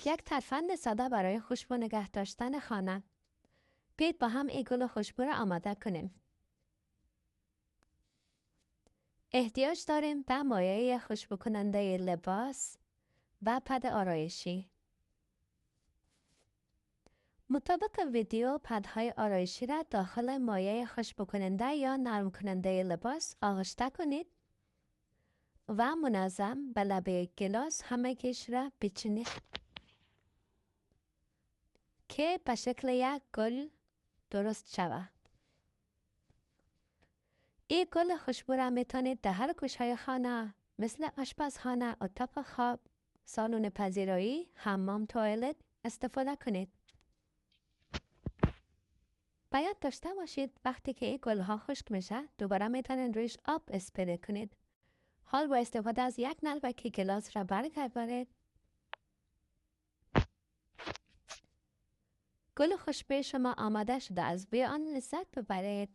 یک ترفند ساده برای خوشبو نگه داشتن خانه. بیایید با هم این گل خوشبو را آماده کنیم. احتیاج داریم به مایع خوشبو کننده لباس و پد آرایشی. مطابق ویدیو پدهای آرایشی را داخل مایع خوشبو کننده یا نرم کننده لباس آغشته کنید و منظم به لبه گلاس همگیش را بچینید که به شکل یک گل درست شود. این گل خوشبو را میتونید در هر گوشه خانه مثل آشپزخانه، اتاق خواب، سالن پذیرایی، حمام، توالت استفاده کنید. باید داشته باشید وقتی که این گلها خشک میشه دوباره میتونید رویش آب اسپری کنید. حال با استفاده از یک نلبک گلاس را برگردانید. گل خوشبوی شما آماده شده است. بیا آن لذت ببرید.